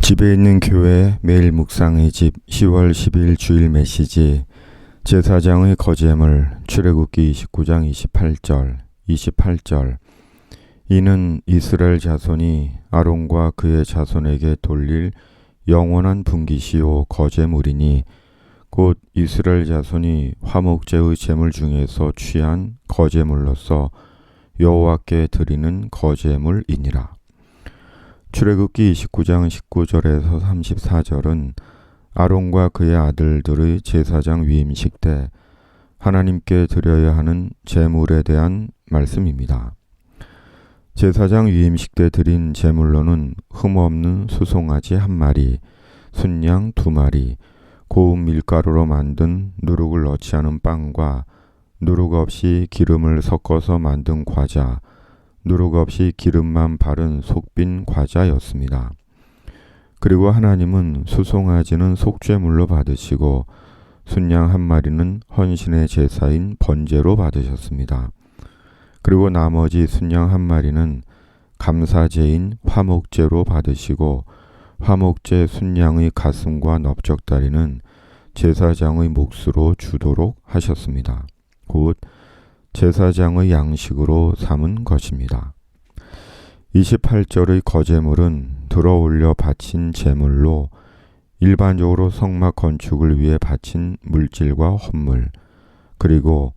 집에 있는 교회 매일 묵상의 집 10월 10일 주일 메시지 제사장의 거제물 출애굽기 29장 28절 이는 이스라엘 자손이 아론과 그의 자손에게 돌릴 영원한 분깃이요 거제물이니 곧 이스라엘 자손이 화목제의 제물 중에서 취한 거제물로서 여호와께 드리는 거제물이니라. 출애굽기 29장 19절에서 34절은 아론과 그의 아들들의 제사장 위임식 때 하나님께 드려야 하는 제물에 대한 말씀입니다. 제사장 위임식 때 드린 제물로는 흠없는 수송아지 1마리, 순양 2마리, 고운 밀가루로 만든 누룩을 넣지 않은 빵과 누룩 없이 기름을 섞어서 만든 과자, 누룩 없이 기름만 바른 속빈 과자였습니다. 그리고 하나님은 수송아지는 속죄물로 받으시고 순양 1마리는 헌신의 제사인 번제로 받으셨습니다. 그리고 나머지 순양 1마리는 감사제인 화목제로 받으시고 화목제 순양의 가슴과 넓적다리는 제사장의 몫으로 주도록 하셨습니다. 곧 제사장의 양식으로 삼은 것입니다. 28절의 거제물은 들어올려 바친 제물로 일반적으로 성막 건축을 위해 바친 물질과 헌물, 그리고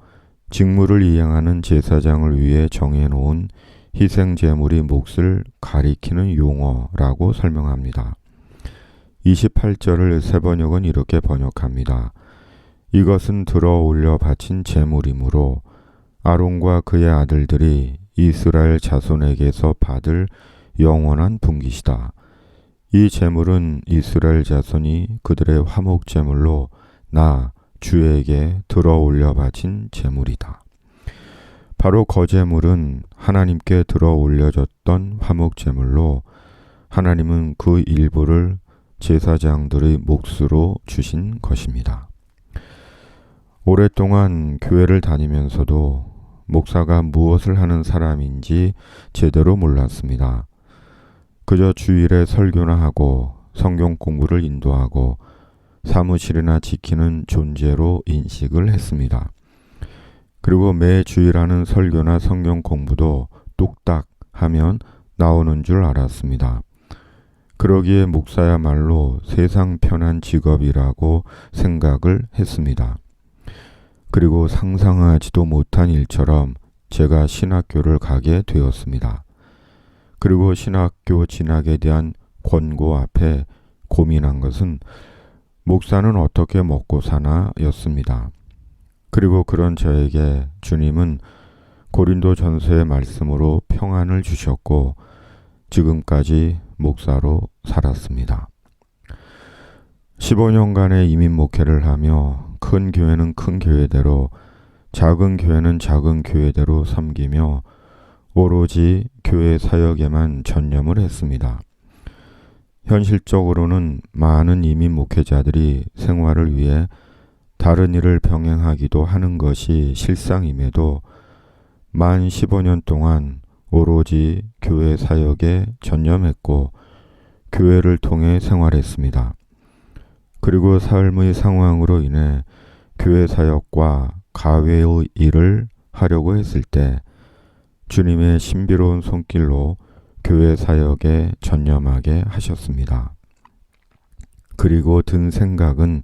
직무를 이행하는 제사장을 위해 정해놓은 희생제물이 몫을 가리키는 용어라고 설명합니다. 28절을 세번역은 이렇게 번역합니다. 이것은 들어올려 바친 제물이므로 아론과 그의 아들들이 이스라엘 자손에게서 받을 영원한 분깃이다. 이 제물은 이스라엘 자손이 그들의 화목제물로 나 주에게 들어올려 바친 제물이다. 바로 거제물은 하나님께 들어올려졌던 화목제물로 하나님은 그 일부를 제사장들의 몫으로 주신 것입니다. 오랫동안 교회를 다니면서도 목사가 무엇을 하는 사람인지 제대로 몰랐습니다. 그저 주일에 설교나 하고 성경 공부를 인도하고 사무실이나 지키는 존재로 인식을 했습니다. 그리고 매 주일 하는 설교나 성경 공부도 뚝딱 하면 나오는 줄 알았습니다. 그러기에 목사야말로 세상 편한 직업이라고 생각을 했습니다. 그리고 상상하지도 못한 일처럼 제가 신학교를 가게 되었습니다. 그리고 신학교 진학에 대한 권고 앞에 고민한 것은 목사는 어떻게 먹고 사나 였습니다. 그리고 그런 저에게 주님은 고린도전서의 말씀으로 평안을 주셨고 지금까지 목사로 살았습니다. 15년간의 이민 목회를 하며 큰 교회는 큰 교회대로 작은 교회는 작은 교회대로 섬기며 오로지 교회 사역에만 전념을 했습니다. 현실적으로는 많은 이민 목회자들이 생활을 위해 다른 일을 병행하기도 하는 것이 실상임에도 만 15년 동안 오로지 교회 사역에 전념했고 교회를 통해 생활했습니다. 그리고 삶의 상황으로 인해 교회 사역과 가외의 일을 하려고 했을 때 주님의 신비로운 손길로 교회 사역에 전념하게 하셨습니다. 그리고 든 생각은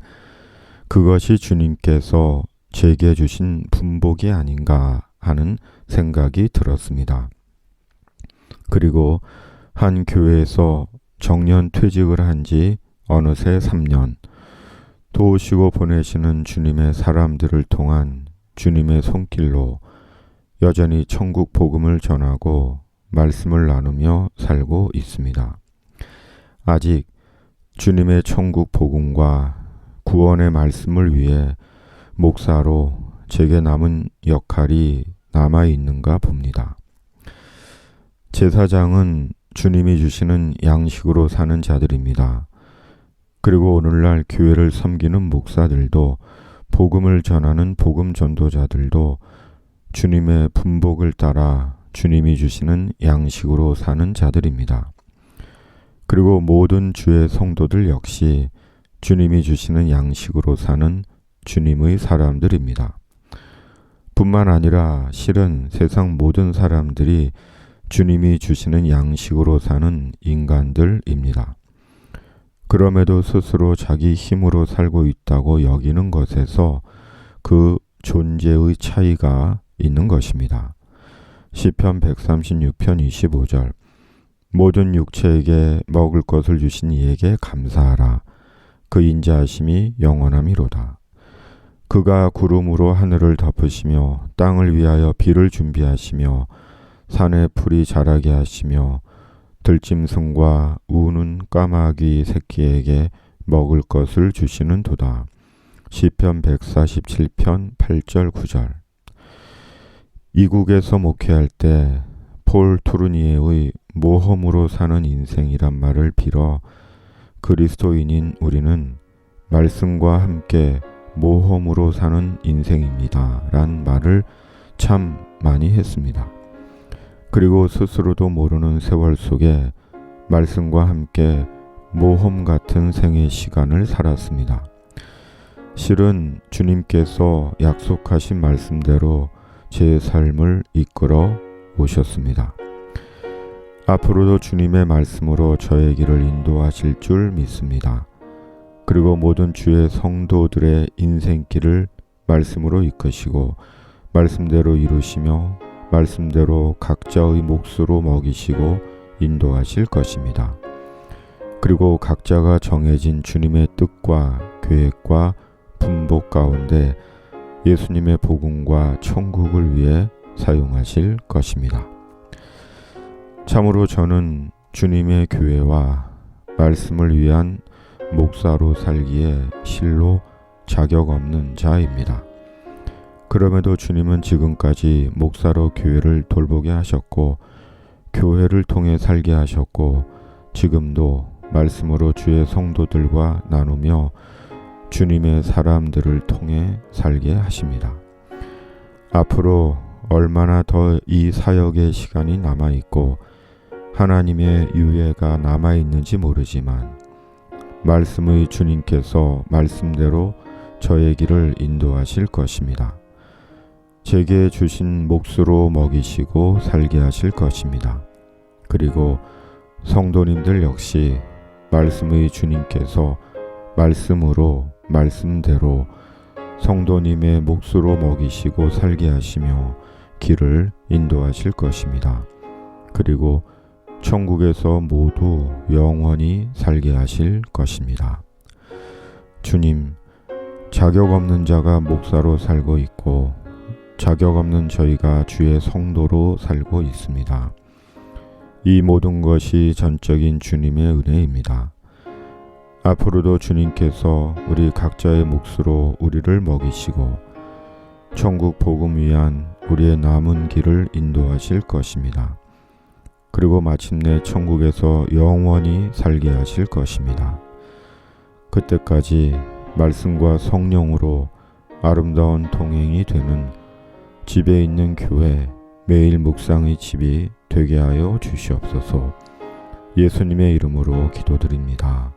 그것이 주님께서 제게 주신 분복이 아닌가 하는 생각이 들었습니다. 그리고 한 교회에서 정년 퇴직을 한 지 어느새 3년, 도우시고 보내시는 주님의 사람들을 통한 주님의 손길로 여전히 천국 복음을 전하고 말씀을 나누며 살고 있습니다. 아직 주님의 천국 복음과 구원의 말씀을 위해 목사로 제게 남은 역할이 남아있는가 봅니다. 제사장은 주님이 주시는 양식으로 사는 자들입니다. 그리고 오늘날 교회를 섬기는 목사들도 복음을 전하는 복음 전도자들도 주님의 분복을 따라 주님이 주시는 양식으로 사는 자들입니다. 그리고 모든 주의 성도들 역시 주님이 주시는 양식으로 사는 주님의 사람들입니다. 뿐만 아니라 실은 세상 모든 사람들이 주님이 주시는 양식으로 사는 인간들입니다. 그럼에도 스스로 자기 힘으로 살고 있다고 여기는 것에서 그 존재의 차이가 있는 것입니다. 시편 136편 25절 모든 육체에게 먹을 것을 주신 이에게 감사하라. 그 인자하심이 영원함이로다. 그가 구름으로 하늘을 덮으시며 땅을 위하여 비를 준비하시며 산에 풀이 자라게 하시며 들짐승과 우는 까마귀 새끼에게 먹을 것을 주시는 도다. 시편 147편 8절 9절 이국에서 목회할 때 폴 투르니에의 모험으로 사는 인생이란 말을 빌어 그리스도인인 우리는 말씀과 함께 모험으로 사는 인생입니다. 란 말을 참 많이 했습니다. 그리고 스스로도 모르는 세월 속에 말씀과 함께 모험 같은 생의 시간을 살았습니다. 실은 주님께서 약속하신 말씀대로 제 삶을 이끌어 오셨습니다. 앞으로도 주님의 말씀으로 저의 길을 인도하실 줄 믿습니다. 그리고 모든 주의 성도들의 인생길을 말씀으로 이끄시고 말씀대로 이루시며 말씀대로 각자의 몫으로 먹이시고 인도하실 것입니다. 그리고 각자가 정해진 주님의 뜻과 계획과 분복 가운데 예수님의 복음과 천국을 위해 사용하실 것입니다. 참으로 저는 주님의 교회와 말씀을 위한 목사로 살기에 실로 자격 없는 자입니다. 그럼에도 주님은 지금까지 목사로 교회를 돌보게 하셨고 교회를 통해 살게 하셨고 지금도 말씀으로 주의 성도들과 나누며 주님의 사람들을 통해 살게 하십니다. 앞으로 얼마나 더 이 사역의 시간이 남아있고 하나님의 유예가 남아있는지 모르지만 말씀의 주님께서 말씀대로 저의 길을 인도하실 것입니다. 제게 주신 몫으로 먹이시고 살게 하실 것입니다. 그리고 성도님들 역시 말씀의 주님께서 말씀으로 말씀대로 성도님의 몫으로 먹이시고 살게 하시며 길을 인도하실 것입니다. 그리고 천국에서 모두 영원히 살게 하실 것입니다. 주님, 자격 없는 자가 목사로 살고 있고 자격 없는 저희가 주의 성도로 살고 있습니다. 이 모든 것이 전적인 주님의 은혜입니다. 앞으로도 주님께서 우리 각자의 몫으로 우리를 먹이시고 천국 복음 위한 우리의 남은 길을 인도하실 것입니다. 그리고 마침내 천국에서 영원히 살게 하실 것입니다. 그때까지 말씀과 성령으로 아름다운 동행이 되는 집에 있는 교회 매일 묵상의 집이 되게 하여 주시옵소서. 예수님의 이름으로 기도드립니다.